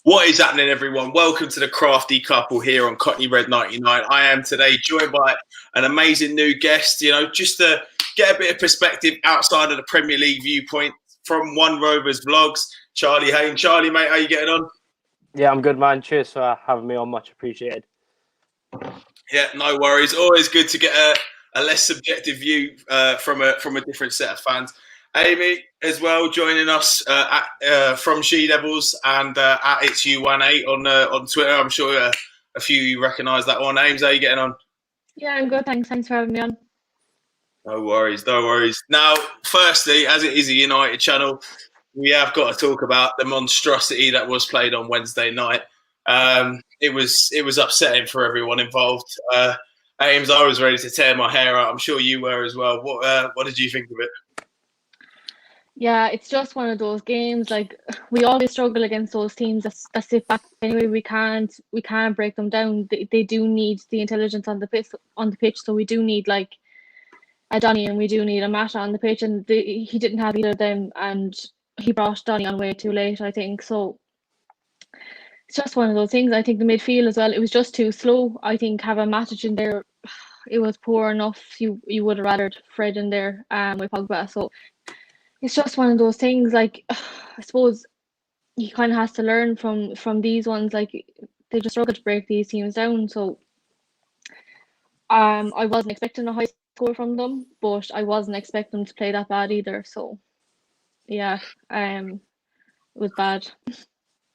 What is happening, everyone? Welcome to the Crafty couple here on Cockney Red 99. I am today joined by an amazing new guest, just to get a bit of perspective outside of the Premier League viewpoint from One Rovers Vlogs, Charlie Hayne. Charlie, mate, how you getting on? Yeah, I'm good, man. Cheers for having me on. Much appreciated. Yeah, no worries. Always good to get a less subjective view from a different set of fans. Amy, as well, joining us from She Devils and at It's U18 on Twitter. I'm sure a few of you recognise that one. Ames, how are you getting on? Yeah, I'm good. Thanks for having me on. No worries. Now, firstly, as it is a United channel, we have got to talk about the monstrosity that was played on Wednesday night. It was upsetting for everyone involved. Ames, I was ready to tear my hair out. I'm sure you were as well. What did you think of it? Yeah, it's just one of those games. Like, we always struggle against those teams that sit back. Anyway, we can't break them down. They do need the intelligence on the pitch. So we do need like a Donny and we do need a Mata on the pitch, and he didn't have either of them, and he brought Donny on way too late, I think. So it's just one of those things. I think the midfield as well, it was just too slow. I think having Matic in there, it was poor enough. You would have rathered Fred in there with Pogba. So it's just one of those things. Like, I suppose he kind of has to learn from these ones. Like, they just struggle to break these teams down. So I wasn't expecting a high score from them, but I wasn't expecting them to play that bad either. So yeah, it was bad.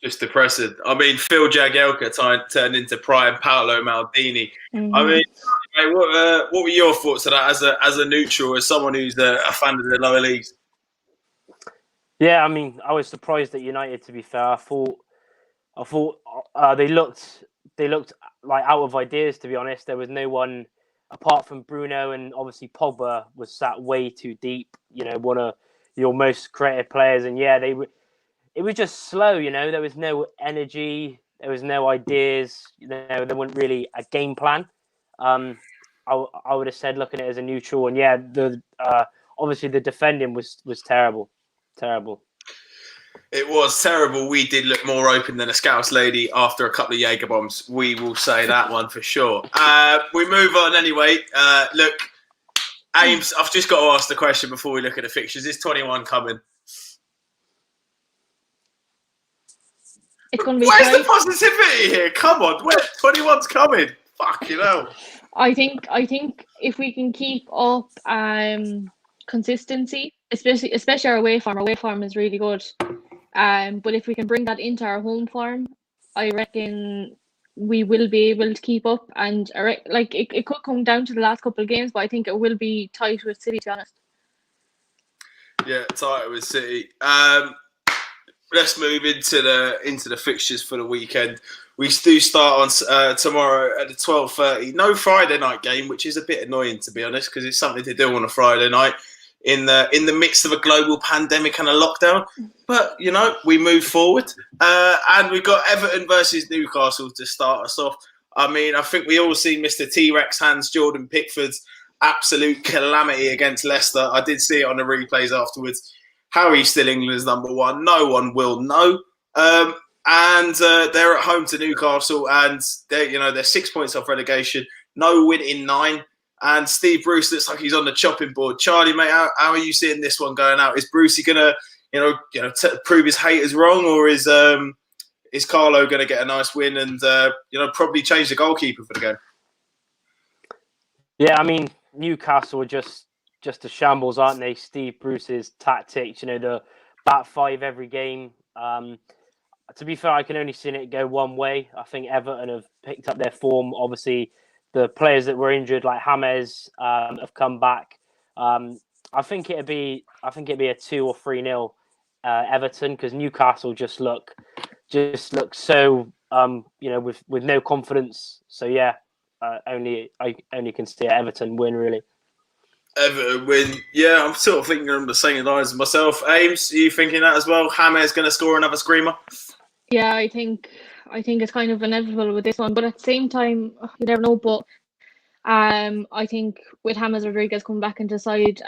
Just depressing. I mean, Phil Jagielka turned into prime Paolo Maldini. Mm-hmm. I mean, mate, what were your thoughts of that as a neutral, as someone who's a fan of the lower leagues? Yeah, I mean, I was surprised at United. To be fair, I thought they looked like out of ideas. To be honest, there was no one apart from Bruno, and obviously Pogba was sat way too deep. One of your most creative players, and yeah, it was just slow. There was no energy, there was no ideas. There wasn't really a game plan. I would have said, looking at it as a neutral, and yeah, obviously the defending was terrible. Terrible. It was terrible. We did look more open than a Scouse lady after a couple of Jaeger bombs. We will say that one for sure. We move on anyway. Look, Ames, I've just got to ask the question before we look at the fixtures. Is 21 coming? It's going to be Where's tight. the positivity here? Come on, 21's coming. Fuck, I think if we can keep up consistency, especially our away form is really good. But if we can bring that into our home form, I reckon we will be able to keep up. And it could come down to the last couple of games, but I think it will be tight with City, to be honest. Yeah, tight with City. Let's move into the fixtures for the weekend. We do start on tomorrow at the 12:30. No Friday night game, which is a bit annoying, to be honest, because it's something to do on a Friday night in the midst of a global pandemic and a lockdown. But we move forward, and we've got Everton versus Newcastle to start us off. I mean, I think we all see Mr. T-Rex hands Jordan Pickford's absolute calamity against Leicester. I did see it on the replays afterwards. How he's still England's number one, no one will know. And they're at home to Newcastle, and they're 6 points off relegation. No win in 9, and Steve Bruce looks like he's on the chopping board. Charlie, mate, how are you seeing this one going out? Is Brucey gonna, prove his haters wrong, or is Carlo gonna get a nice win and probably change the goalkeeper for the game? Yeah, I mean, Newcastle are just a shambles, aren't they? Steve Bruce's tactics, the bat five every game. To be fair, I can only see it go one way. I think Everton have picked up their form. Obviously, the players that were injured, like James, have come back. I think it'd be a 2 or 3-0 Everton, because Newcastle just look so with no confidence. So yeah, I only can see Everton win, really. Everton win. Yeah, I'm sort of thinking on the same lines as myself. Ames, are you thinking that as well? James going to score another screamer? Yeah, I think it's kind of inevitable with this one, but at the same time, you never know. But I think with James Rodriguez coming back into the side,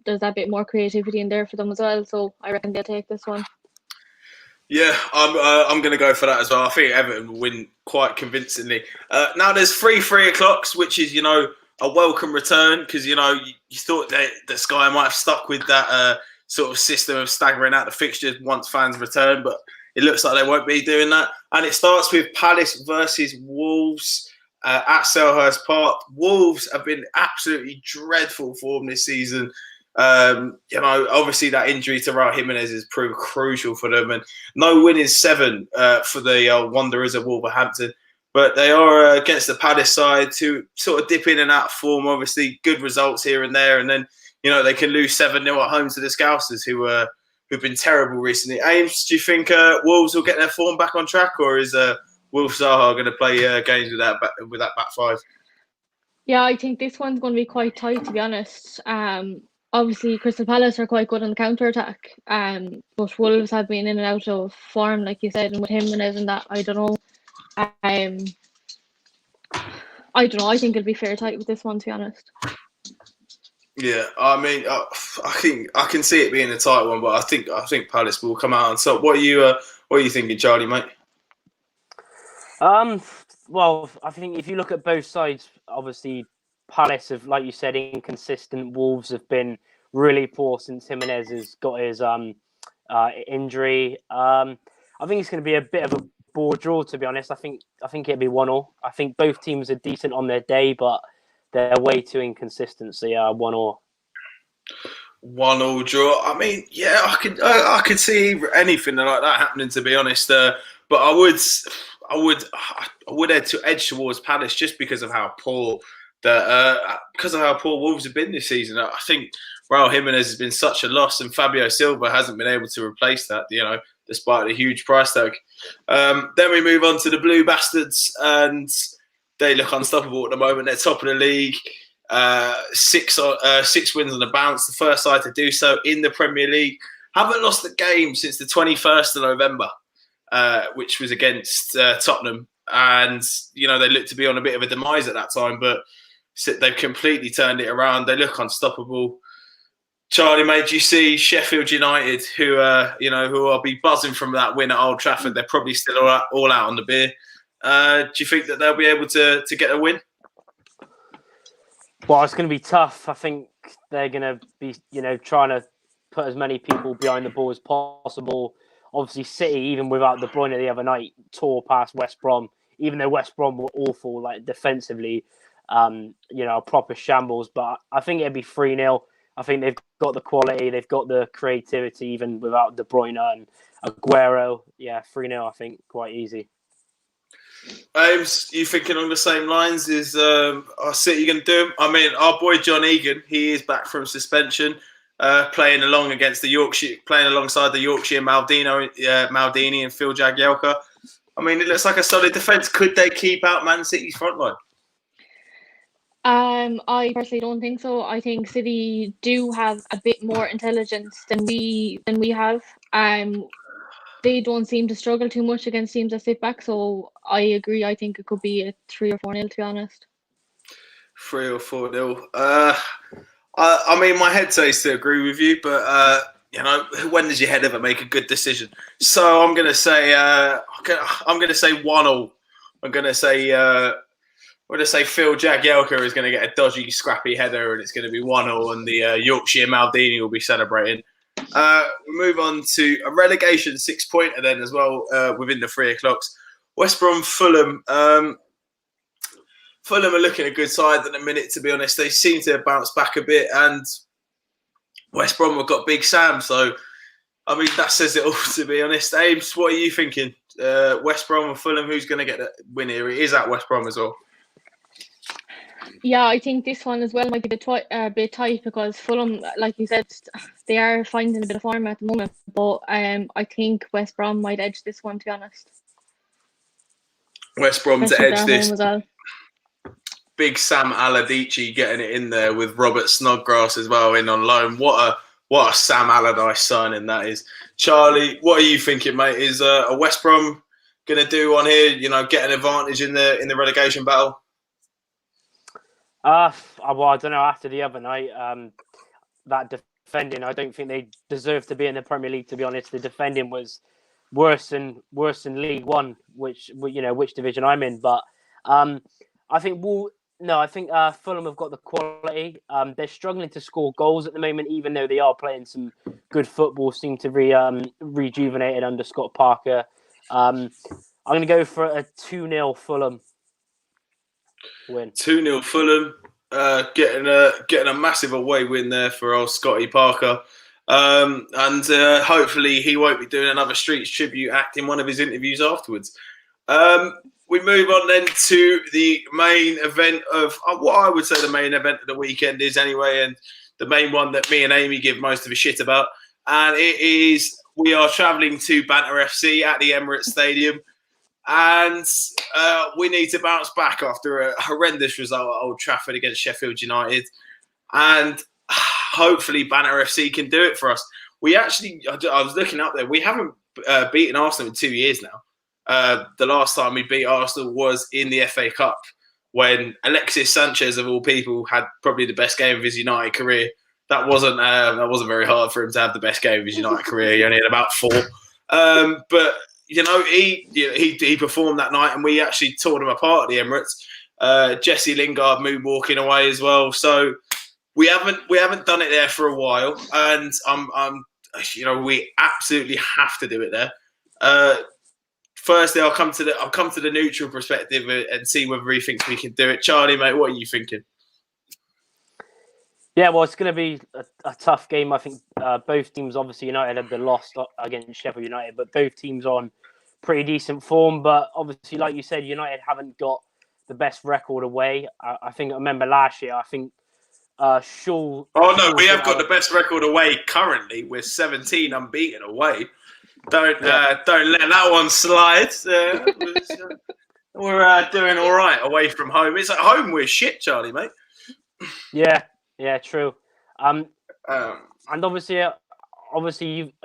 there's that bit more creativity in there for them as well. So I reckon they'll take this one. Yeah, I'm going to go for that as well. I think Everton will win quite convincingly. Now there's 3 o'clocks, which is a welcome return because you thought that the Sky might have stuck with that sort of system of staggering out the fixtures once fans return, but it looks like they won't be doing that. And it starts with Palace versus Wolves at Selhurst Park. Wolves have been absolutely dreadful form this season. Obviously that injury to Raul Jimenez has proved crucial for them, and no win in 7 for the Wanderers of Wolverhampton. But they are against the Palace side to sort of dip in and out of form. Obviously, good results here and there, and then they can lose 7-0 at home to the Scousers, who've been terrible recently. Ames, do you think Wolves will get their form back on track, or is Wilf Zaha going to play games with that back five? Yeah, I think this one's going to be quite tight, to be honest. Obviously, Crystal Palace are quite good on the counter attack. But Wolves have been in and out of form, like you said, and with Jimenez and that, I don't know. I don't know. I think it'll be fair tight with this one, to be honest. Yeah, I mean, I think I can see it being a tight one, but I think Palace will come out on top. What are you thinking, Charlie, mate? Well, I think if you look at both sides, obviously Palace have, like you said, inconsistent. Wolves have been really poor since Jimenez has got his injury. I think it's going to be a bit of a bore draw, to be honest. I think it'll be 1-1. I think both teams are decent on their day, but they're way too inconsistent. So yeah, 1-1. 1-1 draw. I mean, yeah, I could see anything like that happening, to be honest. But I would edge towards Palace just because of how poor Wolves have been this season. I think Raul Jimenez has been such a loss, and Fabio Silva hasn't been able to replace that. Despite the huge price tag. Then we move on to the Blue Bastards, and they look unstoppable at the moment. They're top of the league. 6 wins on the bounce. The first side to do so in the Premier League. Haven't lost a game since the 21st of November, which was against Tottenham. And, they looked to be on a bit of a demise at that time, but they've completely turned it around. They look unstoppable. Charlie, mate, do you see Sheffield United, who will be buzzing from that win at Old Trafford? They're probably still all out on the beer. Do you think that they'll be able to get a win? Well, it's going to be tough. I think they're going to be, trying to put as many people behind the ball as possible. Obviously, City, even without De Bruyne the other night, tore past West Brom. Even though West Brom were awful, like defensively, proper shambles. But I think it'd be 3-0. I think they've got the quality, they've got the creativity, even without De Bruyne and Aguero. Yeah, 3-0, I think, quite easy. Ames, you thinking on the same lines? Is our City going to do him? I mean, our boy John Egan, he is back from suspension, playing alongside the Yorkshire Maldini and Phil Jagielka. I mean, it looks like a solid defence. Could they keep out Man City's front line? I personally don't think so. I think City do have a bit more intelligence than we have. They don't seem to struggle too much against teams that sit back. So I agree. I think it could be a 3 or 4-0, to be honest. 3 or 4-0. I mean, my head says to agree with you, but when does your head ever make a good decision? So I'm gonna say 1-0. I'm gonna say Phil Jagielka is going to get a dodgy, scrappy header, and it's going to be 1-0, and the Yorkshire Maldini will be celebrating. We move on to a relegation 6-pointer then as well within the 3 o'clocks. West Brom, Fulham. Fulham are looking a good side at the minute, to be honest. They seem to have bounced back a bit, and West Brom have got Big Sam. So, I mean, that says it all, to be honest. Ames, what are you thinking? West Brom or Fulham, who's going to get the win here? It is at West Brom as well. Yeah, I think this one as well might be a bit tight because Fulham, like you said, they are finding a bit of form at the moment. But I think West Brom might edge this one, to be honest. West Brom to edge this. As well. Big Sam Allardyce getting it in there with Robert Snodgrass as well in on loan. What a Sam Allardyce signing that is. Charlie, what are you thinking, mate? Is a West Brom going to do on here? Get an advantage in the relegation battle? Well, I don't know. After the other night, that defending, I don't think they deserve to be in the Premier League. To be honest, the defending was worse than League One, which division I'm in. But I think Fulham have got the quality. They're struggling to score goals at the moment, even though they are playing some good football. Seem to rejuvenated under Scott Parker. I'm going to go for a 2-0 Fulham win. 2-0 Fulham, getting a massive away win there for old Scotty Parker. And hopefully he won't be doing another Streets tribute act in one of his interviews afterwards. We move on then to the main event of what I would say the main event of the weekend is anyway, and the main one that me and Amy give most of a shit about. And it is, we are travelling to Banter FC at the Emirates Stadium. And we need to bounce back after a horrendous result at Old Trafford against Sheffield United. And hopefully Banter FC can do it for us. We actually, I was looking up there, we haven't beaten Arsenal in 2 years now. The last time we beat Arsenal was in the FA Cup when Alexis Sanchez, of all people, had probably the best game of his United career. That wasn't very hard for him to have the best game of his United career. He only had about 4. But he performed that night, and we actually tore him apart at the Emirates. Jesse Lingard moonwalking away as well. So we haven't done it there for a while, and we absolutely have to do it there. Firstly, I'll come to the neutral perspective and see whether he thinks we can do it. Charlie, mate, what are you thinking? Yeah, well, it's going to be a tough game. I think both teams, obviously United had the loss against Sheffield United, but both teams on pretty decent form. But obviously, like you said, United haven't got the best record away. I remember last year, I think Shaw... Oh, no, we have got the best record away currently. We're 17 unbeaten away. Don't let that one slide. We're doing all right away from home. It's at home we're shit, Charlie, mate. Yeah, true. And obviously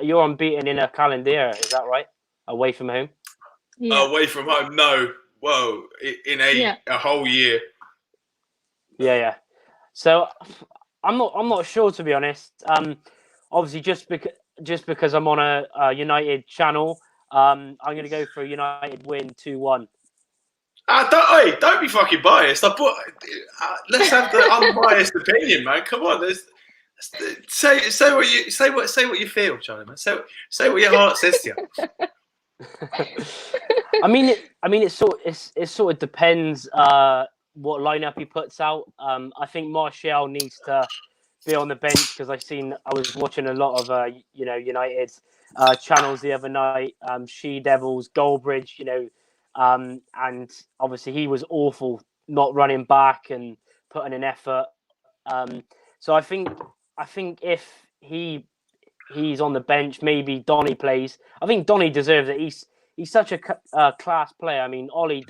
you're unbeaten in a calendar year, is that right? Away from home? Yeah. Away from home, no. Whoa, in a whole year. Yeah. So I'm not sure, to be honest. Obviously just because I'm on a United channel, I'm going to go for a United win 2-1. Don't be fucking biased. Let's have the unbiased opinion, man. Come on, say what you feel, Charlie. Man. Say what your heart says to you. I mean, it sort of depends what lineup he puts out. I think Martial needs to be on the bench because I was watching a lot of United channels the other night. She Devils, Goldbridge, and obviously he was awful not running back and putting an effort. So I think if he's on the bench, maybe Donny plays. I think Donny deserves it. He's such a class player. I mean, Ollie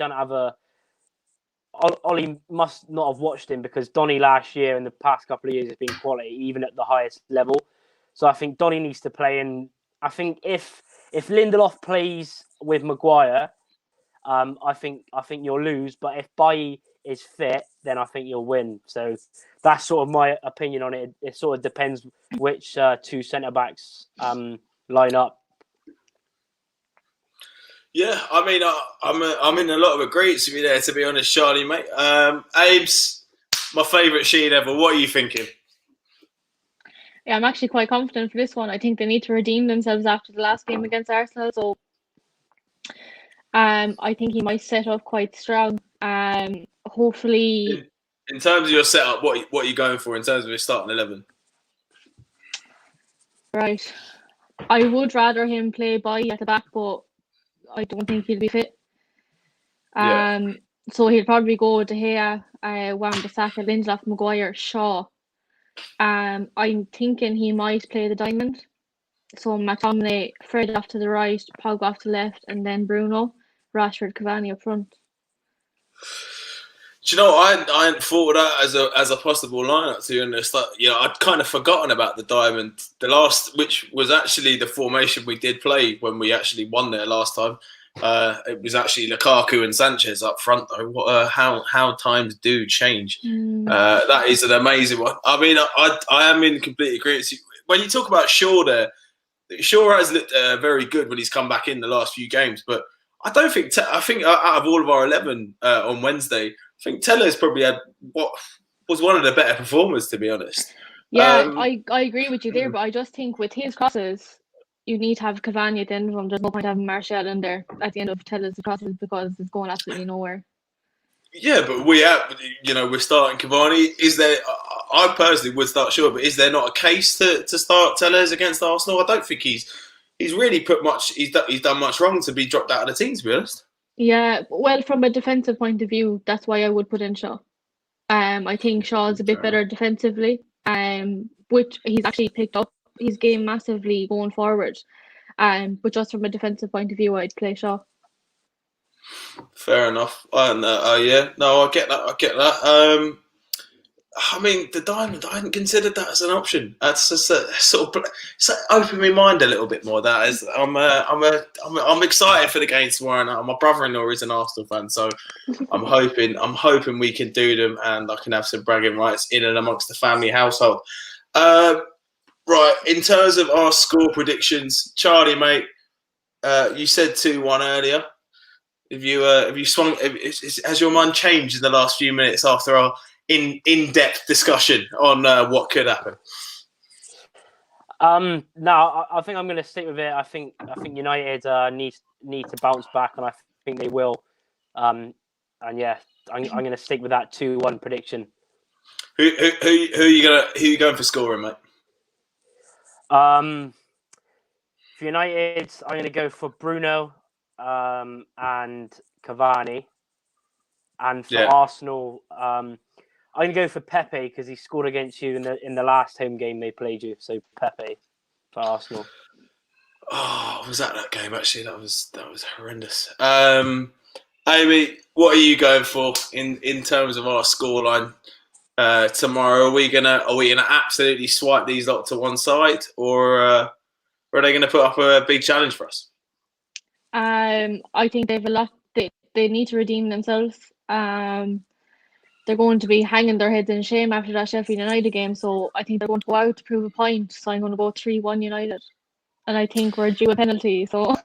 must not have watched him because Donny last year and the past couple of years has been quality, even at the highest level. So I think Donny needs to play. And I think if Lindelof plays with Maguire, I think you'll lose. But if Bailly is fit, then I think you'll win. So that's sort of my opinion on it. It sort of depends which two centre backs line up. Yeah, I mean, I'm in a lot of agreement with you there, to be honest, Charlie, mate. Abe's my favourite sheet ever. What are you thinking? Yeah, I'm actually quite confident for this one. I think they need to redeem themselves after the last game against Arsenal. So I think he might set up quite strong. Hopefully... In terms of your setup, what are you going for in terms of his starting 11? Right. I would rather him play Bailly at the back, but I don't think he'll be fit. So he'll probably go De Gea, Wan-Bissaka, Lindelof, Maguire, Shaw. I'm thinking he might play the diamond. So McTominay, Fred off to the right, Pogba off to the left, and then Bruno, Rashford, Cavani up front. Do you know, I hadn't thought of that as a possible lineup, to be honest. I'd kind of forgotten about the diamond. The last, which was actually the formation we did play when we actually won there last time. It was actually Lukaku and Sanchez up front, though. How times do change. That is an amazing one. I mean, I am in complete agreement. When you talk about Shaw there, Shaw has looked very good when he's come back in the last few games, but I don't think. I think out of all of our 11 on Wednesday, I think Teller's probably had what was one of the better performers, to be honest. Yeah, I agree with you there, but I just think with his crosses, you need to have Cavani at the end of them. There's no point having Martial in there at the end of Teller's crosses because it's going absolutely nowhere. Yeah, but we're starting Cavani. Is there? I personally would start Shaw, but is there not a case to start Tellers against Arsenal? I don't think he's really put much. He's done much wrong to be dropped out of the team, to be honest. Yeah, well, from a defensive point of view, that's why I would put in Shaw. I think Shaw's a bit better defensively. Which he's actually picked up his game massively going forward. But just from a defensive point of view, I'd play Shaw. Fair enough. Yeah, no, I get that. I mean, the diamond. I hadn't considered that as an option. That's just sort of opened my mind a little bit more. That is, I'm excited for the game tomorrow night. My brother-in-law is an Arsenal fan, so I'm hoping we can do them, and I can have some bragging rights in and amongst the family household. Right, in terms of our score predictions, Charlie, mate, you said 2-1 earlier. Have you swung? Has your mind changed in the last few minutes after our in-depth discussion on what could happen? No, I think I'm going to stick with it. I think United need to bounce back, and I think they will. And yeah, I'm going to stick with that 2-1 prediction. Who are you going for scoring, mate? For United, I'm going to go for Bruno and Cavani, and for Arsenal, I'm going to go for Pepe because he scored against you in the last home game they played you. So Pepe for Arsenal. Oh, was that game? Actually, that was horrendous. Amy, what are you going for in terms of our scoreline tomorrow? Are we gonna absolutely swipe these lot to one side, or are they going to put up a big challenge for us? I think they have a lot. They need to redeem themselves. They're going to be hanging their heads in shame after that Sheffield United game. So I think they're going to go out to prove a point. So I'm going to go 3-1 United, and I think we're due a penalty. So.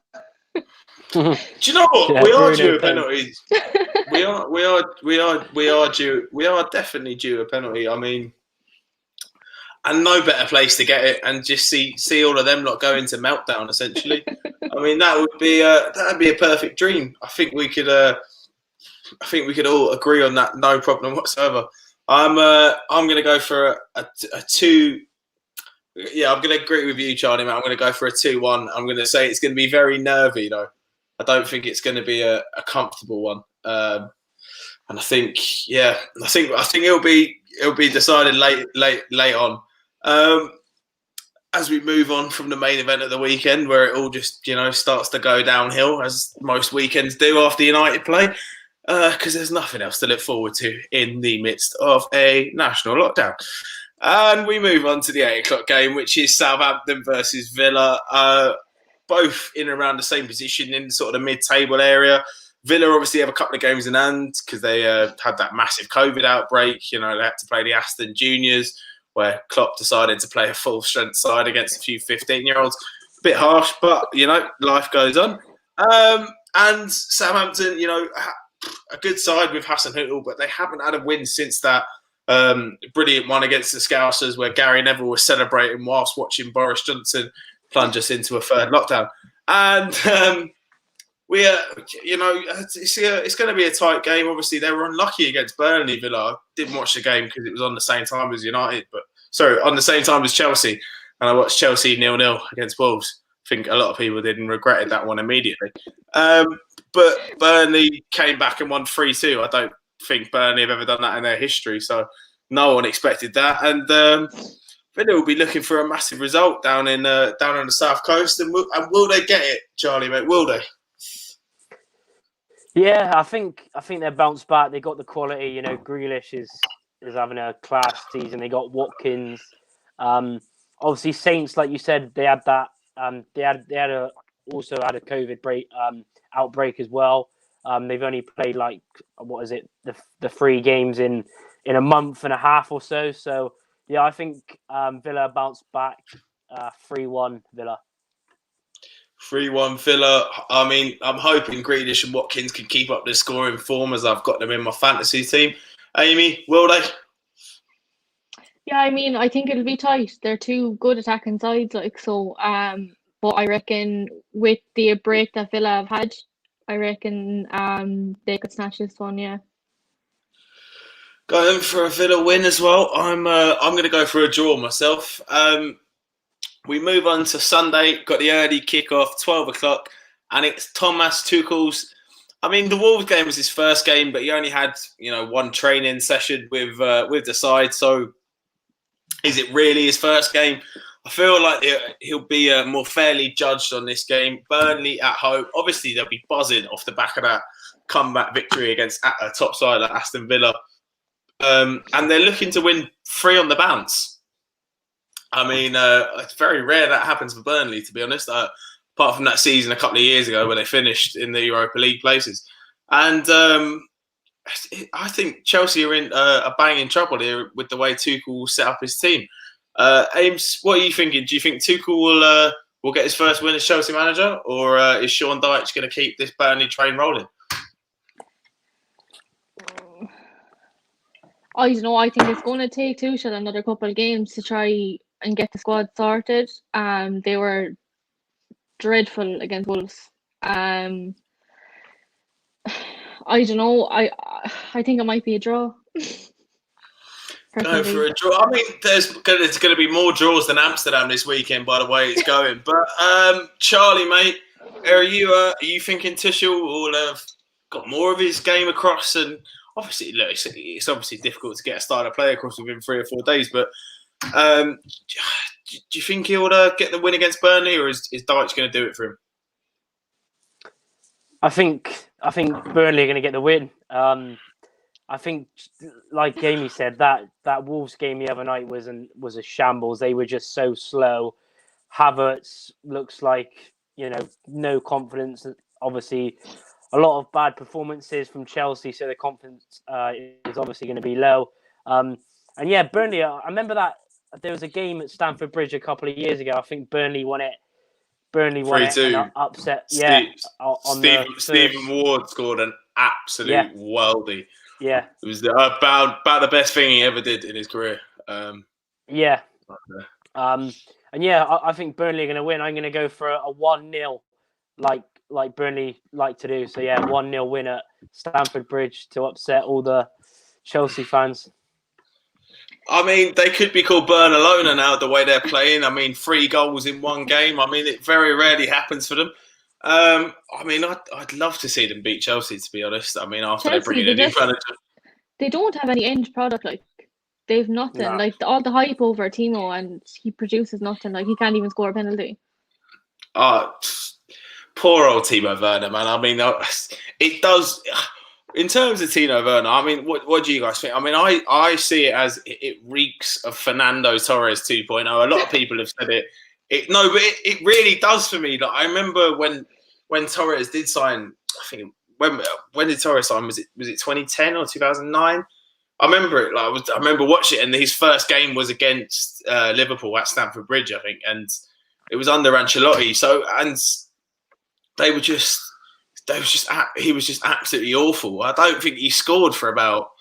Do you know what? Yeah, we are due a penalty. We are definitely due a penalty. I mean, and no better place to get it, and just see all of them not go into meltdown. Essentially, I mean that'd be a perfect dream. I think we could all agree on that, no problem whatsoever. I'm going to go for a 2. Yeah, I'm going to agree with you, Charlie, man. I'm going to go for a 2-1. I'm going to say it's going to be very nervy, though. I don't think it's going to be a comfortable one. And I think it'll be decided late on. As we move on from the main event of the weekend, where it all just starts to go downhill, as most weekends do after United play, because there's nothing else to look forward to in the midst of a national lockdown. And we move on to the 8 o'clock game, which is Southampton versus Villa. Both in around the same position in sort of the mid-table area. Villa obviously have a couple of games in hand because they had that massive COVID outbreak. They had to play the Aston Juniors, where Klopp decided to play a full-strength side against a few 15-year-olds. A bit harsh, but, life goes on. And Southampton, a good side with Hasenhüttl, but they haven't had a win since that brilliant one against the Scousers, where Gary Neville was celebrating whilst watching Boris Johnson plunge us into a third lockdown. And it's going to be a tight game. Obviously, they were unlucky against Burnley. Villa. I didn't watch the game because it was on the same time as United, on the same time as Chelsea. And I watched Chelsea 0-0 against Wolves. I think a lot of people did and regretted that one immediately. But Burnley came back and won 3-2. I don't think Burnley have ever done that in their history, so no one expected that. And Villa will be looking for a massive result down on the south coast. And will they get it, Charlie, mate? Will they? Yeah, I think they'll bounce back. They got the quality. Grealish is having a class season. They got Watkins. Obviously, Saints, like you said, they had that. They also had a COVID outbreak as well. They've only played the 3 games in a month and a half or so. So yeah, I think Villa bounced back 3-1 Villa. 3-1 Villa. I mean, I'm hoping Grealish and Watkins can keep up their scoring form as I've got them in my fantasy team. Amy, will they? Yeah, I mean, I think it'll be tight. They're two good attacking sides, like so. But I reckon with the break that Villa have had, I reckon they could snatch this one. Yeah. Going for a Villa win as well. I'm going to go for a draw myself. We move on to Sunday. Got the early kickoff, 12 o'clock, and it's Thomas Tuchel's. I mean, the Wolves game was his first game, but he only had one training session with the side. So, is it really his first game? I feel like he'll be more fairly judged on this game. Burnley at home. Obviously, they'll be buzzing off the back of that comeback victory against a top side like Aston Villa. And they're looking to win 3 on the bounce. I mean, it's very rare that happens for Burnley, to be honest, apart from that season a couple of years ago where they finished in the Europa League places. And I think Chelsea are in a banging trouble here with the way Tuchel set up his team. Ames, what are you thinking? Do you think Tuchel will get his first win as Chelsea manager, or is Sean Dyche going to keep this Burnley train rolling? I don't know. I think it's going to take Tuchel another couple of games to try and get the squad sorted. They were dreadful against Wolves. I don't know. I think it might be a draw. Go for a draw. I mean, there's going to be more draws than Amsterdam this weekend, by the way it's going. But Charlie, mate, are you thinking Tuchel will have got more of his game across? And obviously, look, it's obviously difficult to get a starter player across within 3 or 4 days. But do you think he'll get the win against Burnley, or is Dyche going to do it for him? I think Burnley are going to get the win. I think, like Amy said, that Wolves game the other night was a shambles. They were just so slow. Havertz looks like no confidence. Obviously, a lot of bad performances from Chelsea, so the confidence is obviously going to be low. And yeah, Burnley. I remember that there was a game at Stamford Bridge a couple of years ago. I think Burnley won it. Burnley won 3-2. it and upset. Stephen Ward scored an absolute worldie. Yeah, it was about the best thing he ever did in his career. And I think Burnley are going to win. I'm going to go for a 1-0, like Burnley like to do. So 1-0 win at Stamford Bridge to upset all the Chelsea fans. I mean, they could be called Burnalona now, the way they're playing. I mean, 3 goals in one game. I mean, it very rarely happens for them. I mean, I'd love to see them beat Chelsea, to be honest. I mean, after they bring in a new manager. They don't have any end product. Like, they've nothing. No. Like, all the hype over Timo, and he produces nothing. Like, he can't even score a penalty. Poor old Timo Werner, man. I mean, it does... In terms of Timo Werner, I mean, what do you guys think? I mean, I see it as it reeks of Fernando Torres 2.0. A lot of people have said it. But it really does for me. Like, I remember when Torres did sign. I think when did Torres sign? Was it 2010 or 2009? I remember it. Like, I remember watching it, and his first game was against Liverpool at Stamford Bridge, I think, and it was under Ancelotti. So, and he was just absolutely awful. I don't think he scored for about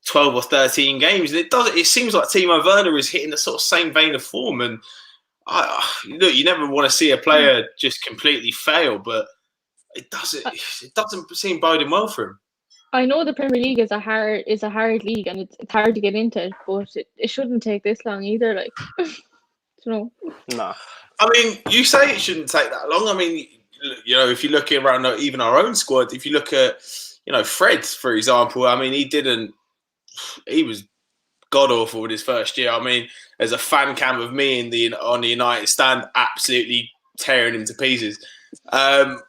12 or 13 games. And it seems like Timo Werner is hitting the sort of same vein of form. And look, you never want to see a player just completely fail, but it doesn't seem boding well for him. I know the Premier League is a hard league, and it's hard to get into, but it shouldn't take this long either. Like, No. I mean, you say it shouldn't take that long. I mean, if you look around even our own squad, if you look at, Fred, for example, I mean, he was god-awful in his first year. I mean, there's a fan cam of me on the United stand absolutely tearing him to pieces. But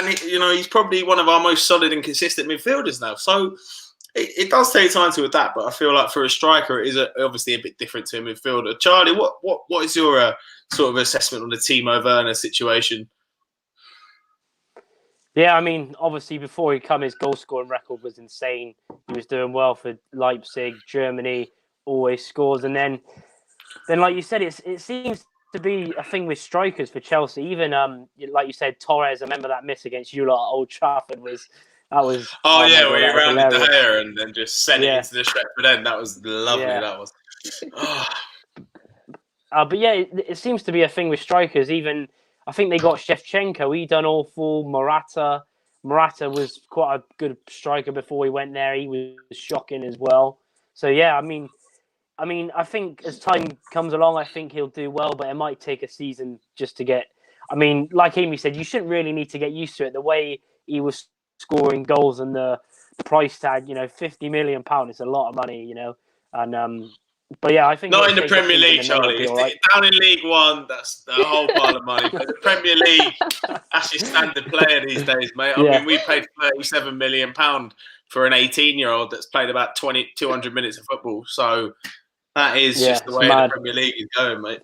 he's probably one of our most solid and consistent midfielders now. So it does take time to adapt, but I feel like for a striker, it is obviously a bit different to a midfielder. Charlie, what is your sort of assessment on the Timo Werner situation? Yeah, I mean, obviously before he come, his goal scoring record was insane. He was doing well for Leipzig, Germany, always scores, and then like you said, it seems to be a thing with strikers for Chelsea. Even like you said, Torres. I remember that miss against you lot at Old Trafford was. Oh yeah, my God, where he that was rounded the hilarious. hair and then just sent it into the Stretford end. That was lovely. Yeah. That was. Oh. But yeah, it seems to be a thing with strikers. Even I think they got Shevchenko. He done awful. Morata was quite a good striker before he went there. He was shocking as well. So yeah, I mean, I think as time comes along, I think he'll do well. But it might take a season just to get. I mean, like Amy said, you shouldn't really need to get used to it. The way he was scoring goals and the price tag, £50 million. It's a lot of money, and. But yeah, I think not in the Premier League, Charlie. Right. Down in League One, that's a whole pile of money. But the Premier League, that's your standard player these days, mate. I mean, we paid £37 million for an 18-year-old that's played about 200 minutes of football. So that is just the way the Premier League is going, mate.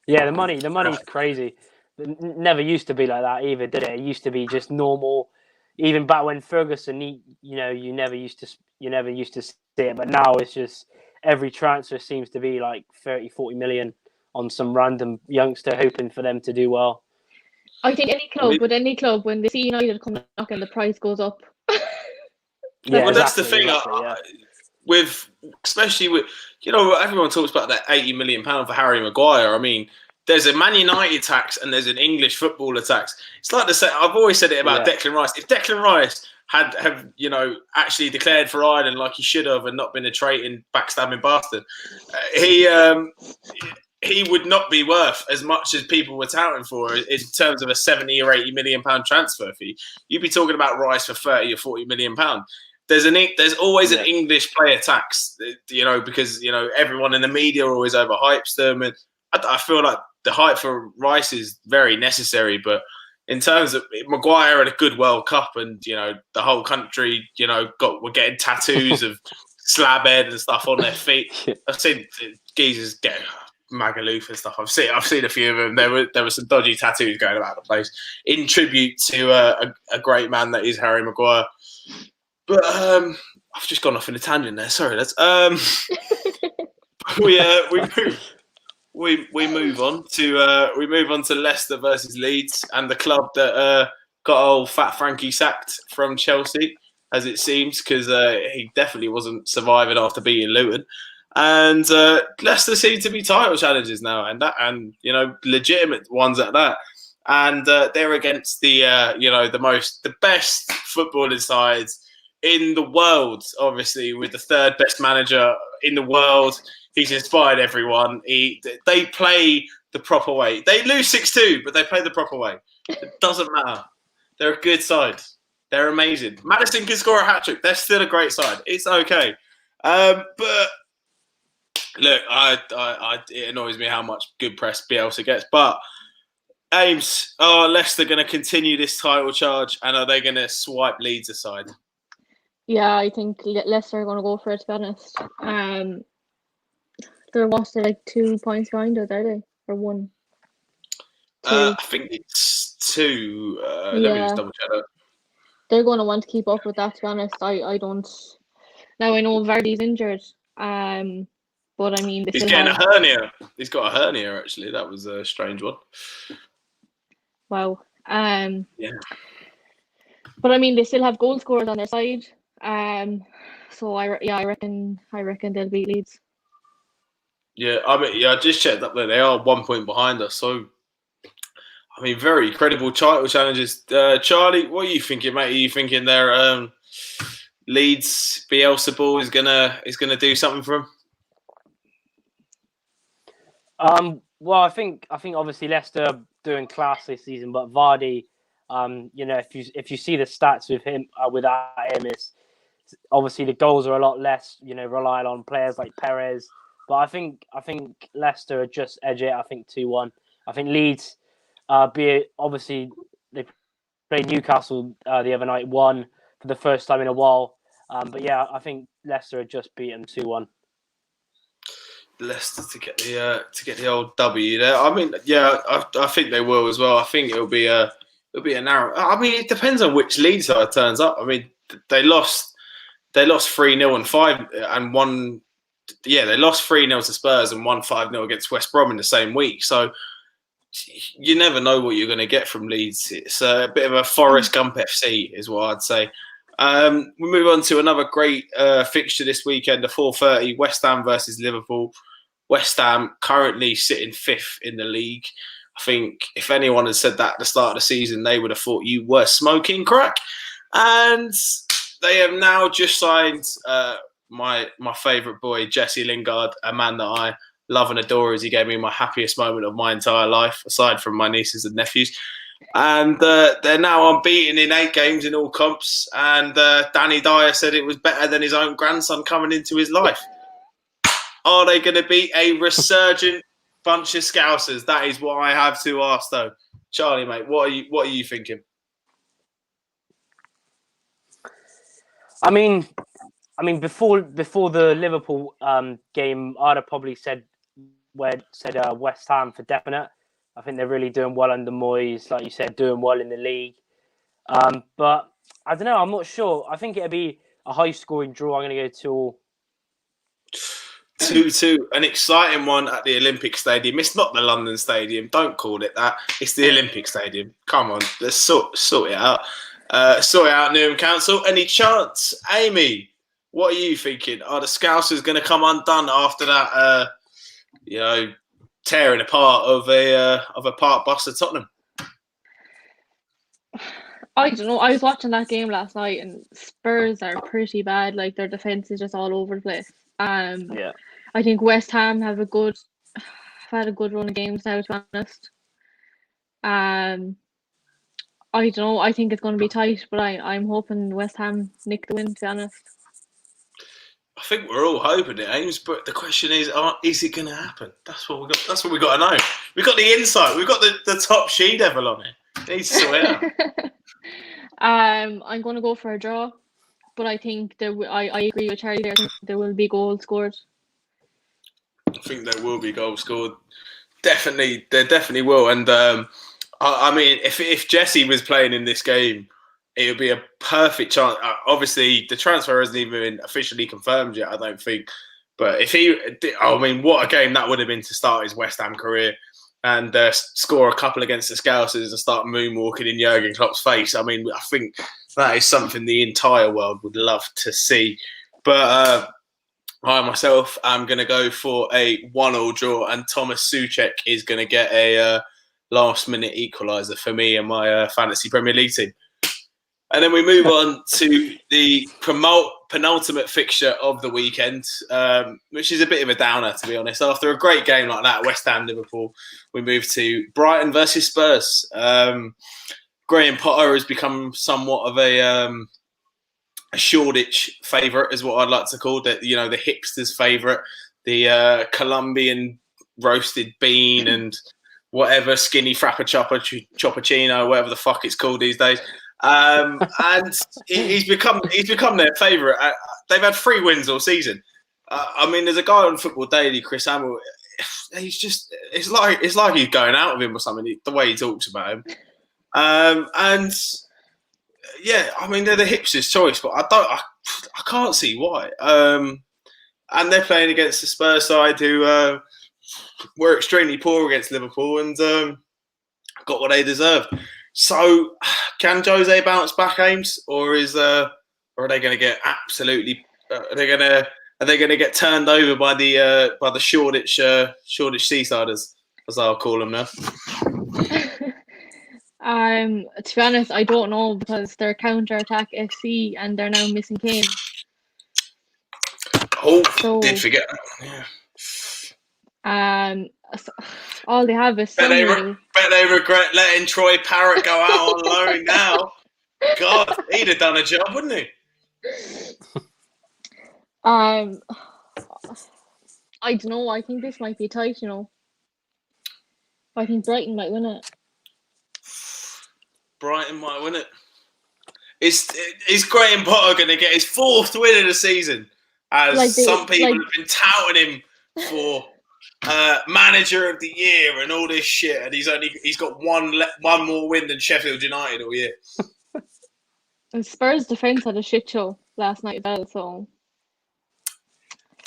Yeah, the money's crazy. It never used to be like that either, did it? It used to be just normal. Even back when Ferguson, you never used to see it, but now it's just every transfer seems to be like 30-40 million on some random youngster hoping for them to do well. I think any club, when they see United come knocking, the price goes up. Yeah, well, that's the thing. Especially with everyone talks about that £80 million for Harry Maguire. I mean, there's a Man United tax and there's an English footballer tax. It's like I've always said it about Declan Rice. If Declan Rice had actually declared for Ireland like he should have and not been a traitor, backstabbing bastard, he would not be worth as much as people were touting for in terms of a 70 or 80 million pound transfer fee. You'd be talking about Rice for 30 or 40 million pound. There's always an English player tax, because everyone in the media always overhypes them, and I feel like the hype for Rice is very necessary. But in terms of Maguire had a good World Cup, and the whole country were getting tattoos of Slabhead and stuff on their feet. I've seen geezers get Magaluf and stuff. I've seen a few of them. There were some dodgy tattoos going about the place in tribute to a great man that is Harry Maguire. But I've just gone off in a tangent there. Sorry, lads. We move on to Leicester versus Leeds, and the club that got old Fat Frankie sacked from Chelsea, as it seems, because he definitely wasn't surviving after beating Luton. And Leicester seem to be title challengers now, and legitimate ones at that. And they're against the best footballing sides in the world, obviously, with the third best manager in the world. He's inspired everyone. They play the proper way. They lose 6-2, but they play the proper way. It doesn't matter. They're a good side. They're amazing. Maddison can score a hat-trick. They're still a great side. It's okay. But look, it annoys me how much good press Bielsa gets. But Ames, are Leicester going to continue this title charge, and are they going to swipe Leeds aside? Yeah, I think Leicester are going to go for it, to be honest. They're like 2 points behind us, are they? Or 1? I think it's 2. Let me just double check that. They're going to want to keep up with that, to be honest. I don't. Now, I know Vardy's injured. But I mean, he's getting a hernia. He's got a hernia, actually. That was a strange one. Wow. Yeah. But I mean, they still have goal scorers on their side. So I reckon they'll beat Leeds. Yeah, I just checked up there. They are 1 point behind us. So, I mean, very credible title challenges. Charlie, what are you thinking, mate? Are you thinking their Leeds Bielsa ball is gonna do something for them? Well, I think obviously Leicester are doing class this season, but Vardy, if you see the stats with him, without him, it's obviously the goals are a lot less, relying on players like Perez. But I think Leicester are just edge it. I think 2-1. I think Leeds, obviously they played Newcastle the other night, won for the first time in a while. But yeah, I think Leicester are just beaten 2-1. Leicester to get the old W there. I mean, yeah, I think they will as well. I think it'll be a narrow. I mean, it depends on which Leeds side turns up. I mean, they lost 3-0 and 5 and won they lost 3-0 to Spurs and won 5-0 against West Brom in the same week. So you never know what you're going to get from Leeds. It's a bit of a Forrest Gump FC, is what I'd say. We move on to another great fixture this weekend, the 4:30 West Ham versus Liverpool. West Ham currently sitting 5th in the league. I think if anyone had said that at the start of the season, they would have thought you were smoking crack. And they have now just signed my favourite boy, Jesse Lingard, a man that I love and adore, as he gave me my happiest moment of my entire life, aside from my nieces and nephews. And they're now unbeaten in 8 games in all comps. And Danny Dyer said it was better than his own grandson coming into his life. Are they going to be a resurgent bunch of Scousers? That is what I have to ask, though. Charlie, mate, what are you thinking? I mean, before the Liverpool game, I'd have probably said West Ham for definite. I think they're really doing well under Moyes, like you said, doing well in the league. But I don't know. I'm not sure. I think it'll be a high-scoring draw. I'm going to go 2-2, an exciting one at the Olympic Stadium. It's not the London Stadium. Don't call it that. It's the Olympic Stadium. Come on, let's sort it out. Sort it out, Newham Council. Any chance, Amy? What are you thinking? Are the Scousers going to come undone after that? Tearing apart of a park bus at Tottenham. I don't know. I was watching that game last night, and Spurs are pretty bad. Like, their defense is just all over the place. Yeah. I think West Ham have had a good run of games now, to be honest. I don't know. I think it's going to be tight, but I'm hoping West Ham nick the win, to be honest. I think we're all hoping it, Ames, but the question is it going to happen? That's what we got. That's what we got to know. We've got the insight. We've got the top she-devil on it. It needs to sort out. I'm going to go for a draw, but I think I agree with Charlie there. I think there will be goals scored. I think there will be goals scored. Definitely, there definitely will. And I mean, if Jesse was playing in this game, it would be a perfect chance. Obviously, the transfer hasn't even been officially confirmed yet, I don't think. But if what a game that would have been to start his West Ham career and score a couple against the Scousers and start moonwalking in Jurgen Klopp's face. I mean, I think that is something the entire world would love to see. But I myself am going to go for a 1-1 draw, and Thomas Souček is going to get a last-minute equaliser for me and my fantasy Premier League team. And then we move on to the penultimate fixture of the weekend, which is a bit of a downer, to be honest. After a great game like that, West Ham, Liverpool, we move to Brighton versus Spurs. Graham Potter has become somewhat of a Shoreditch favourite, is what I'd like to call it. The hipsters' favourite, the Colombian roasted bean and whatever skinny frappuccino, whatever the fuck it's called these days. And he's become their favourite. They've had 3 wins all season. I mean, there's a guy on Football Daily, Chris Hamill. He's just it's like he's going out of him or something. The way he talks about him, and yeah, I mean they're the hipsters' choice, but I can't see why. And they're playing against the Spurs side who were extremely poor against Liverpool and got what they deserved. So, can Jose bounce back, Ames, or are they going to get absolutely? Are they going to get turned over by the Shoreditch Seasiders, as I'll call them now? To be honest, I don't know, because they're counter-attack FC and they're now missing Kane. Oh, did forget that. Yeah. So all they have is bet they regret letting Troy Parrott go out on loan now. God, he'd have done a job, wouldn't he? I don't know. I think this might be tight. I think Brighton might win it. Brighton might win it. Is Graham Potter going to get his 4th win of the season? As some people have been touting him for manager of the year and all this shit, and he's got one more win than Sheffield United all year. And Spurs defence had a shit show last night as well,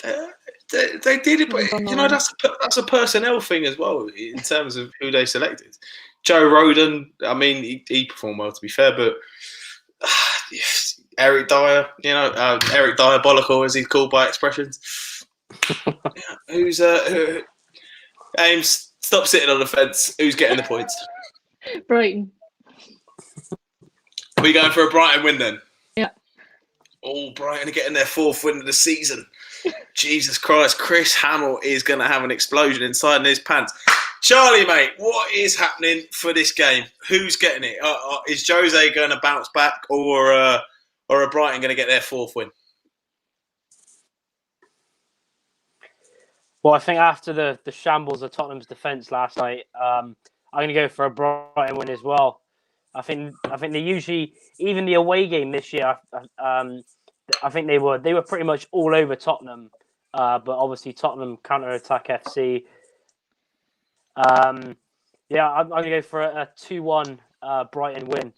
so They did it, but don't you know know. that's a personnel thing as well in terms of who they selected. Joe Roden, I mean, he performed well to be fair, but Eric Dyer, Eric Diabolical as he's called by expressions. Who's Ames? Stop sitting on the fence. Who's getting the points? Brighton. Are we going for a Brighton win then? Yeah. Oh, Brighton are getting their 4th win of the season. Jesus Christ, Chris Hamill is going to have an explosion inside his pants. Charlie, mate, what is happening for this game? Who's getting it? Is Jose going to bounce back, or are Brighton going to get their 4th win? Well, I think after the shambles of Tottenham's defence last night, I'm going to go for a Brighton win as well. I think they usually, even the away game this year, I think they were pretty much all over Tottenham, but obviously Tottenham counter-attack FC. I'm going to go for a 2-1 Brighton win.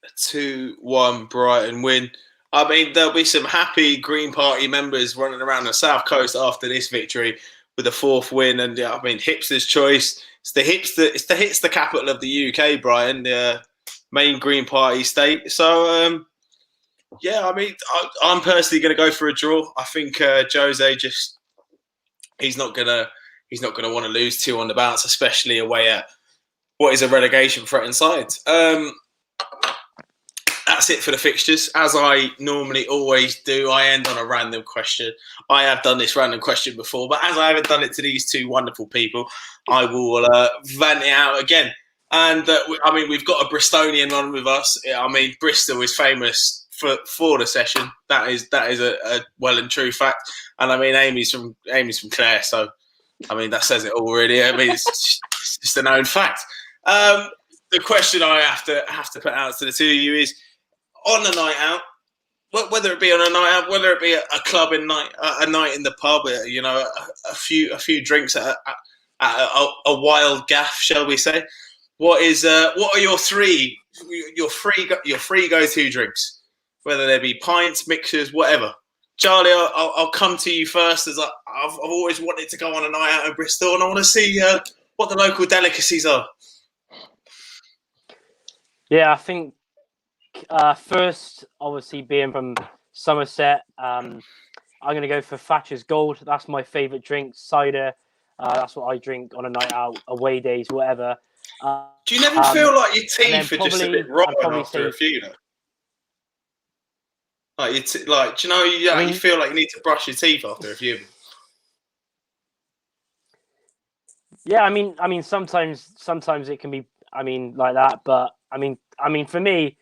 A 2-1 Brighton win. I mean, there'll be some happy Green Party members running around the South Coast after this victory with a 4th win. And I mean, hipster's choice. It's the hipster capital of the UK, Brian, the main Green Party state. So, I mean, I'm personally going to go for a draw. I think Jose he's not gonna want to lose 2 on the bounce, especially away at what is a relegation threatened side. That's it for the fixtures. As I normally always do, I end on a random question. I have done this random question before, but as I haven't done it to these 2 wonderful people, I will vent it out again. And I mean, we've got a Bristolian on with us. I mean, Bristol is famous for the session. That is a well and true fact. And I mean, Amy's from Clare, so I mean that says it all, really. I mean, it's just a known fact. The question I have to put out to the 2 of you is, on a night out, whether it be on a night out, whether it be a club a night in the pub, a few drinks at a wild gaff, shall we say? What are your three go-to drinks? Whether they be pints, mixers, whatever. Charlie, I'll come to you first, as I've always wanted to go on a night out in Bristol, and I want to see what the local delicacies are. Yeah, I think. First, obviously, being from Somerset, I'm going to go for Thatcher's Gold. That's my favourite drink, cider. That's what I drink on a night out, away days, whatever. Do you never feel like your teeth are just a bit rotten after a few? Do you know? You feel like you need to brush your teeth after a few. Yeah, I mean, sometimes it can be, like that. But I mean, for me.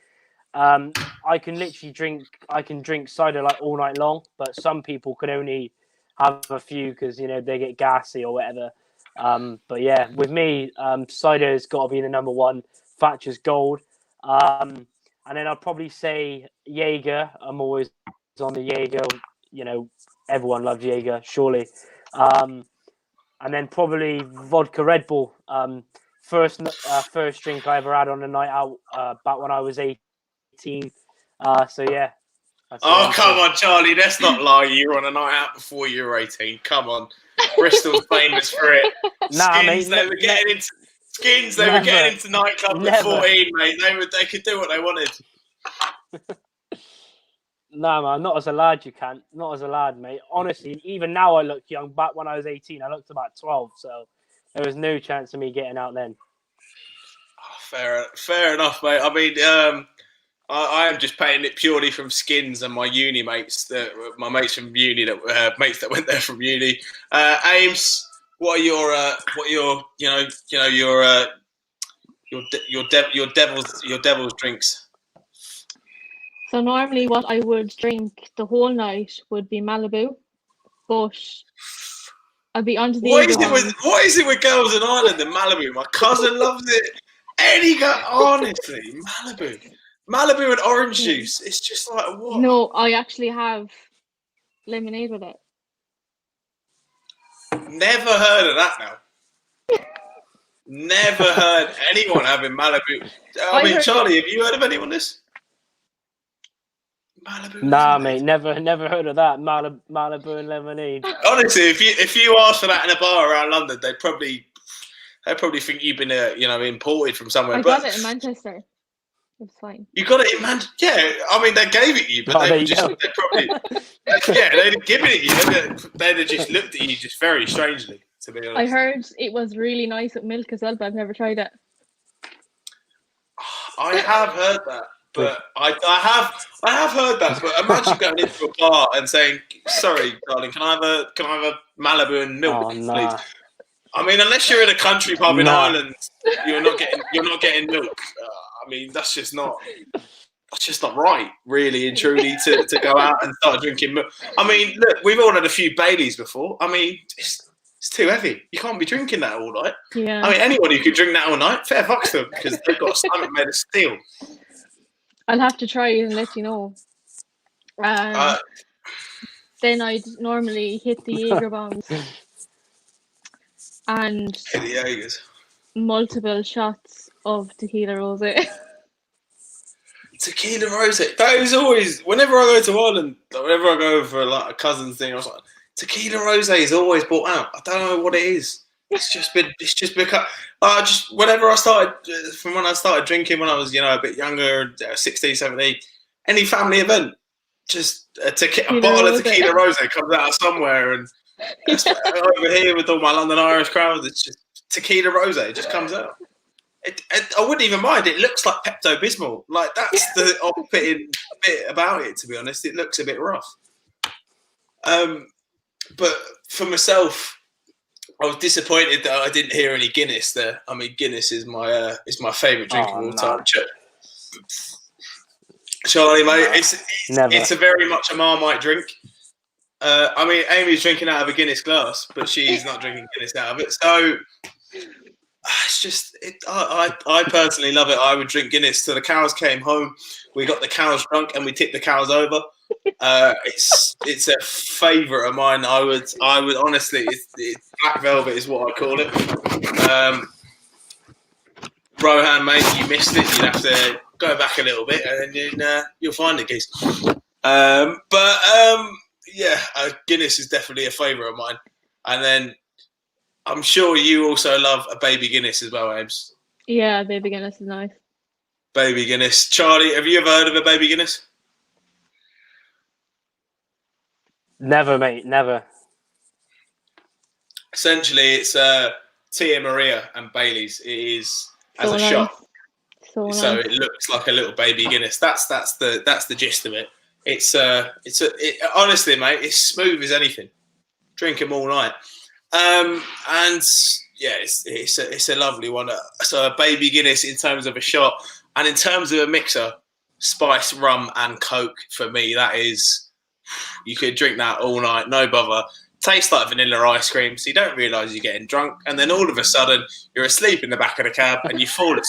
I can literally drink cider like all night long, but some people can only have a few because they get gassy or whatever. But yeah, with me, cider has got to be the number one. Thatcher's Gold, and then I'd probably say Jaeger. I'm always on the Jaeger. Everyone loves Jaeger, surely. And then probably vodka Red Bull. First drink I ever had on a night out back when I was 18. So yeah. Oh, come on, Charlie. Let's not lie. You were on a night out before you were 18. Come on. Bristol's famous for it. Skins, they were getting into nightclubs at 14, mate. They could do what they wanted. No, man, not as a lad, you can't. Not as a lad, mate. Honestly, even now I look young. Back when I was 18, I looked about 12, so there was no chance of me getting out then. Oh, fair enough, mate. I mean, I am just painting it purely from Skins and my uni mates, my mates from uni, mates that went there from uni. Ames, what are your devil's drinks? So normally what I would drink the whole night would be Malibu, but I'll be onto the What is it with girls in Ireland and Malibu? My cousin loves it. Any guy, honestly, Malibu and orange juice. It's just like, what? No, I actually have lemonade with it. Never heard of that now. Never heard anyone having Malibu. I mean, Charlie, have you heard of anyone this? Malibu. Nah, lemonade. mate, never heard of that. Malibu and lemonade. Honestly, if you ask for that in a bar around London, they probably think you've been imported from somewhere. I but got it in Manchester. It's fine. You got it in Manchester. Yeah, I mean they gave it you, but Oh, they there were you just go. they probably they'd have given it you. They'd have just looked at you just very strangely. To be honest, I heard it was really nice with milk as well, but I've never tried it. I have heard that, but I have heard that. But imagine going into a bar and saying, "Sorry, darling, can I have a Malibu and milk, Oh, nah. please?" I mean, unless you're in a country pub in Nah. Ireland, you're not getting milk. I mean, that's just not right, really and truly, to go out and start drinking milk. I mean, look, we've all had a few Baileys before. I mean, it's too heavy. You can't be drinking that all night. Yeah. I mean, anybody who could drink that all night, fair fucks them, because they've got a stomach made of steel. I'll have to try it and let you know. Then I'd normally hit the Jaeger bombs and The Jaegers. multiple shots of tequila rosé. Tequila rosé. That is always, whenever I go to Ireland, whenever I go for like a cousin's thing, I was like, tequila rosé is always brought out. I don't know what it is. It's just become. Just whenever I started, from when I started drinking when I was, a bit younger, 16, 17, any family event, just a bottle of tequila rosé comes out of somewhere, and over here with all my London Irish crowds, it's just tequila rosé. It just comes out. I wouldn't even mind. It looks like Pepto-Bismol. Like, that's the off-putting bit about it, to be honest. It looks a bit rough. But for myself, I was disappointed that I didn't hear any Guinness there. I mean, Guinness is my favourite drink of all time. Charlie, mate, it's a very much a Marmite drink. I mean, Amy's drinking out of a Guinness glass, but she's not drinking Guinness out of it. So it's just, I personally love it. I would drink Guinness till the cows came home. We got the cows drunk and we tipped the cows over. It's a favourite of mine. I would honestly, it's Black Velvet is what I call it. Rohan, mate, you missed it. You'd have to go back a little bit and then you'll find it, geez. Guinness is definitely a favourite of mine. And then I'm sure you also love a baby Guinness as well, Ames. Yeah, baby Guinness is nice. Baby Guinness. Charlie, have you ever heard of a baby Guinness? Never, mate, never. Essentially, it's Tia Maria and Bailey's. It is as So a nice. shot, So so nice. it looks like a little baby Guinness. That's the gist of it. Honestly, mate, it's smooth as anything. Drink them all night, and yeah, it's a lovely one. So a baby Guinness in terms of a shot, and in terms of a mixer, spice, rum, and Coke for me. That is, you could drink that all night, no bother. Tastes like vanilla ice cream, so you don't realise you're getting drunk, and then all of a sudden you're asleep in the back of the cab, and you've fallen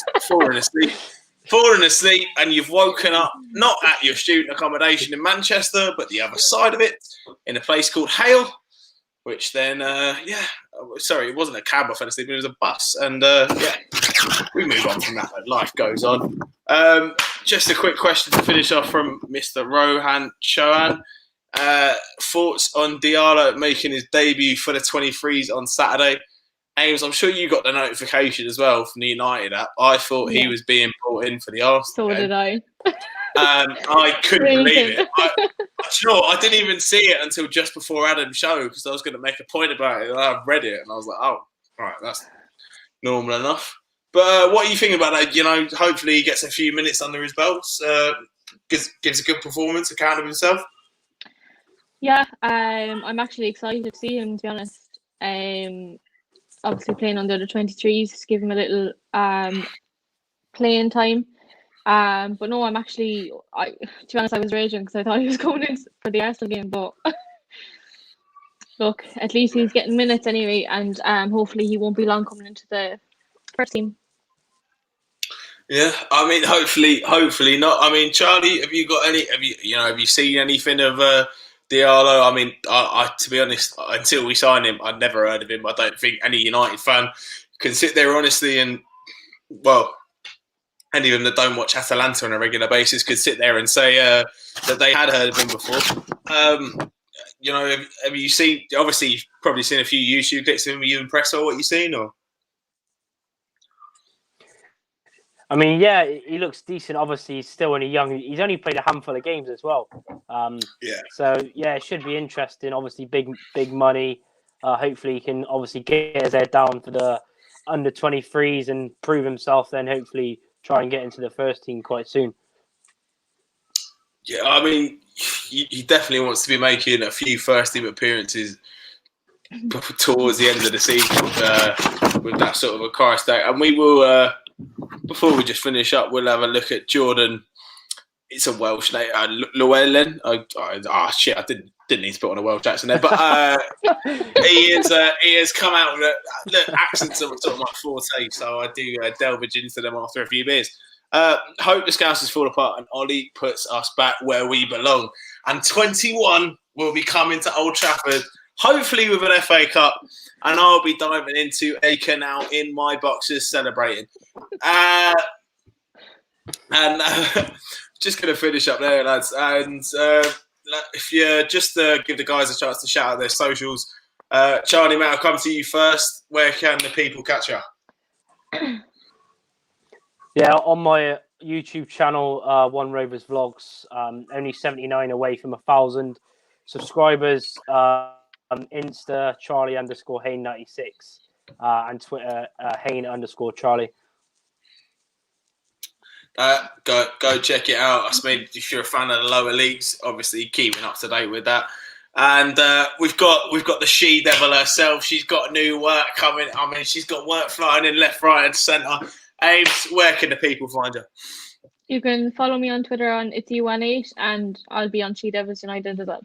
asleep, and you've woken up not at your student accommodation in Manchester, but the other side of it, in a place called Hale, which then, sorry, it wasn't a cab I fell asleep, it was a bus, and we move on from that. Life goes on. Just a quick question to finish off from Mr. Rohan Chohan. Thoughts on Diallo making his debut for the 23s on Saturday? Ames, I'm sure you got the notification as well from the United app. I thought he was being brought in for the Arsenal So game. did I. I couldn't believe it. I didn't even see it until just before Adam's show because I was going to make a point about it. And I read it and I was like, oh, all right, that's normal enough. But what are you thinking about that? Hopefully he gets a few minutes under his belt, gives a good performance, account of himself. Yeah, I'm actually excited to see him, to be honest. Obviously playing under the 23s, just give him a little playing time. But no, I'm actually, to be honest, I was raging because I thought he was going in for the Arsenal game. But look, at least he's getting minutes anyway, and hopefully he won't be long coming into the first team. Yeah, I mean, hopefully not. I mean, Charlie, have you seen anything of Diallo? I mean, I to be honest, until we sign him, I'd never heard of him. I don't think any United fan can sit there honestly and, well, any of them that don't watch Atalanta on a regular basis could sit there and say that they had heard of him before. You know, have you seen? Obviously, you've probably seen a few YouTube clips of him. Were you impressed with what you've seen, or? I mean, yeah, he looks decent. Obviously, he's still only young. He's only played a handful of games as well. Yeah. So yeah, it should be interesting. Obviously, big money. Hopefully, he can obviously get his head down for the under 23s and prove himself. Then hopefully try and get into the first team quite soon. Yeah, I mean, he definitely wants to be making a few first team appearances towards the end of the season with that sort of a car stack. And we will, before we just finish up, we'll have a look at Jordan. It's a Welsh name, Llewellyn. I didn't need to put on a Welsh accent there, but he has come out with look, accents are sort of my forte, so I do delve into them after a few beers. Hope the Scousers fall apart and Ollie puts us back where we belong. And 21 will be coming to Old Trafford, hopefully with an FA Cup, and I'll be diving into a canal in my boxers celebrating. Just going to finish up there, lads. And if you just give the guys a chance to shout out their socials. Charlie, mate, I'll come to you first. Where can the people catch you? Yeah, on my YouTube channel, One Rovers Vlogs, only 79 away from 1,000 subscribers. Insta, Charlie_Hayne96, and Twitter, Hayne_Charlie. Go check it out. I mean, if you're a fan of the lower leagues, obviously keeping up to date with that. And we've got the she devil herself. She's got new work coming. I mean, she's got work flying in left, right, and centre. Ames, where can the people find you? You can follow me on Twitter on itsy18, and I'll be on She Devils United as well.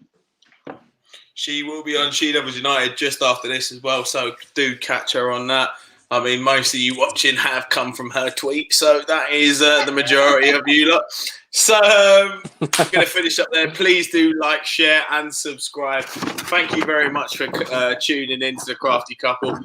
She will be on She Devils United just after this as well, so do catch her on that. I mean, most of you watching have come from her tweet, so that is the majority of you lot. So I'm going to finish up there. Please do like, share, and subscribe. Thank you very much for tuning in to the Crafty Couple.